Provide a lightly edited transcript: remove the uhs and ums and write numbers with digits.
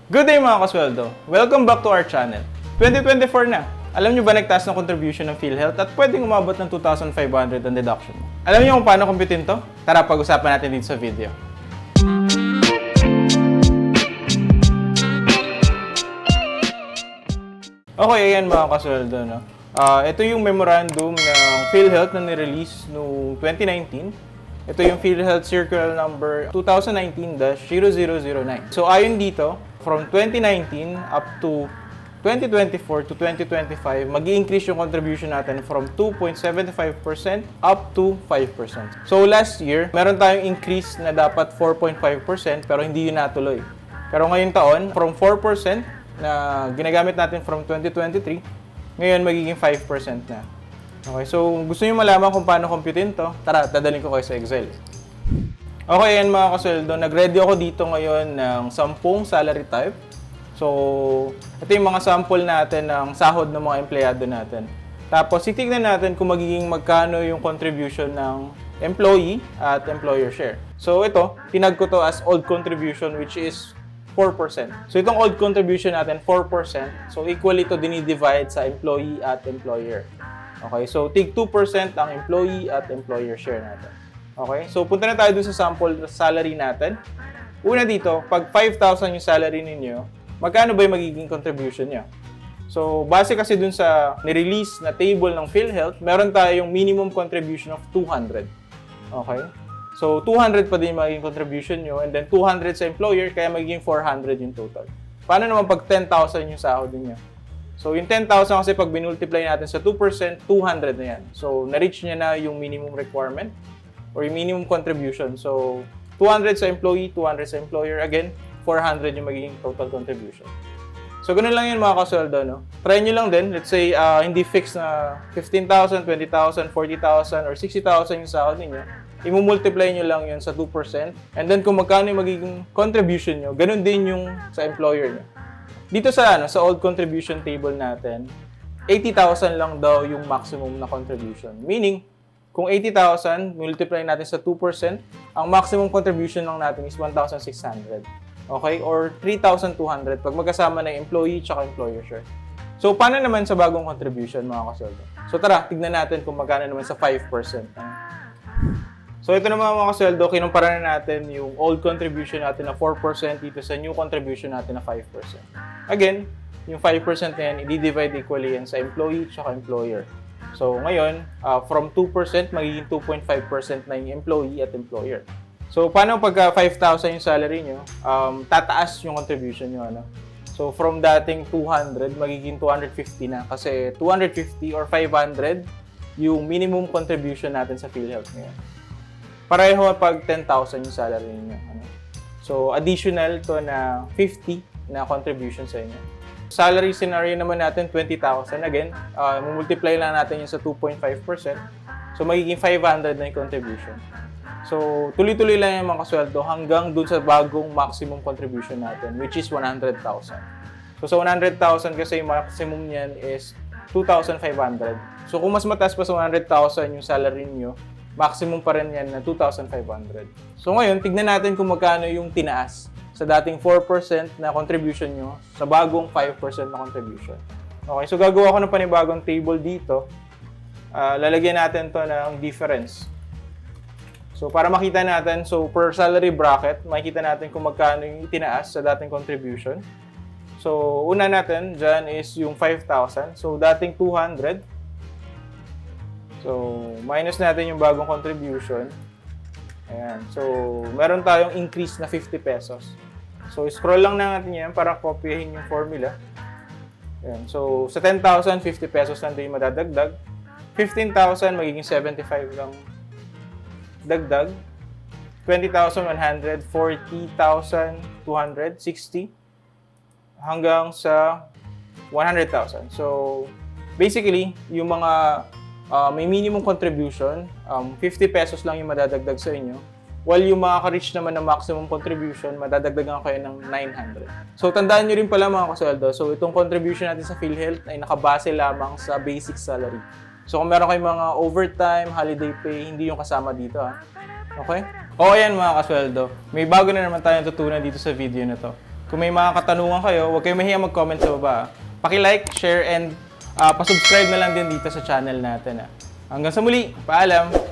Good day mga kasweldo! Welcome back to our channel. 2024 na. Alam nyo ba nagtaas ng contribution ng PhilHealth at pwedeng umabot ng 2,500 ang deduction mo? Alam nyo kung paano kumpitin to? Tara, pag-usapan natin dito sa video. Okay, ayan mga kasweldo. No? Ito yung memorandum ng PhilHealth na nirelease noong 2019. Ito yung PhilHealth Circular Number 2019-0009. So ayon dito, from 2019 up to 2024 to 2025, mag-i-increase yung contribution natin from 2.75% up to 5%. So last year, meron tayong increase na dapat 4.5% pero hindi yun natuloy. Pero ngayong taon, from 4% na ginagamit natin from 2023, ngayon magiging 5% na. Okay, so gusto niyo malaman kung paano computein to? Tara, dadalhin ko kayo sa Excel. Okay, yan mga kasweldo. Nag-ready ako dito ngayon ng 10 salary type. So, ito yung mga sample natin ng sahod ng mga empleyado natin. Tapos, titignan natin kung magiging magkano yung contribution ng employee at employer share. So, ito, tinag ko to as old contribution which is 4%. So, itong old contribution natin, 4%. So, equally ito dinidivide sa employee at employer. Okay, so tig 2% ang employee at employer share natin. Okay, so punta na tayo dun sa sample salary natin. Una dito, pag 5,000 yung salary ninyo, magkano ba yung magiging contribution nyo? So, base kasi dun sa nirelease na table ng PhilHealth, meron tayong minimum contribution of 200. Okay? So, 200 pa din yung magiging contribution nyo, and then 200 sa employer, kaya magiging 400 yung total. Paano naman pag 10,000 yung sahod niyo? So, yung 10,000 kasi pag binultiply natin sa 2%, 200 na yan. So, na-reach niya na yung minimum requirement or yung minimum contribution. So, 200 sa employee, 200 sa employer. Again, 400 yung magiging total contribution. So, ganun lang yun mga kasweldo, no? Try nyo lang din. Let's say, hindi fixed na 15,000, 20,000, 40,000, or 60,000 yung sahod ninyo. I-multiply nyo lang yun sa 2%. And then, kung magkano yung magiging contribution nyo, ganun din yung sa employer nyo. Dito sa old contribution table natin, 80,000 lang daw yung maximum na contribution. Meaning, kung 80,000, multiply natin sa 2%, ang maximum contribution lang natin is 1,600. Okay? Or 3,200 pag magkasama na yung employee at employer share. So, paano naman sa bagong contribution, mga kasweldo? So, tara, tignan natin kung magkano naman sa 5%. So, ito naman mga kasweldo, kinumpara na natin yung old contribution natin na 4% dito sa new contribution natin na 5%. Again, yung 5% na yan, i-divide equally yan sa employee at employer. So, ngayon, from 2%, magiging 2.5% na yung employee at employer. So, paano pagka 5,000 yung salary nyo, tataas yung contribution nyo, ano? So, from dating 200, magiging 250 na. Kasi 250 or 500 yung minimum contribution natin sa PhilHealth ngayon. Pareho pag 10,000 yung salary niyo, ano? So, additional to na 50 na contribution sa inyo. Salary scenario naman natin, 20,000. Again, multiply lang natin yun sa 2.5%. So, magiging 500 na yung contribution. So, tuloy-tuloy lang yung mga kasweldo hanggang dun sa bagong maximum contribution natin, which is 100,000. So, sa 100,000 kasi yung maximum niyan is 2,500. So, kung mas mataas pa sa 100,000 yung salary niyo, maximum pa rin yan na 2,500. So, ngayon, tignan natin kung magkano yung tinaas sa dating 4% na contribution nyo sa bagong 5% na contribution. Okay, so gagawa ko ng panibagong table dito. Lalagyan natin to ng difference. So, para makita natin, so per salary bracket, makikita natin kung magkano yung itinaas sa dating contribution. So, una natin dyan is yung 5,000. So, dating 200. So, minus natin yung bagong contribution. Ayan. So, meron tayong increase na 50 pesos. So, scroll lang natin yan para kopyahin yung formula. Ayan. So, sa 10,000, 50 pesos lang din yung madadagdag. 15,000, magiging 75 lang dagdag. 20,100, 40,200, 60, hanggang sa 100,000. So, basically, yung mga may minimum contribution, 50 pesos lang yung madadagdag sa inyo. While yung makaka-reach naman ng maximum contribution, madadagdagan kayo ng 900. So, tandaan nyo rin pala mga kasweldo, so itong contribution natin sa PhilHealth ay nakabase lamang sa basic salary. So, kung meron kayong mga overtime, holiday pay, hindi yung kasama dito. Okay? O ayan mga kasweldo, may bago na naman tayong tutunan dito sa video na to. Kung may mga katanungan kayo, huwag kayong mahiya mag-comment sa baba. Paki-like, share, and pa-subscribe na lang din dito sa channel natin. Hanggang sa muli, paalam!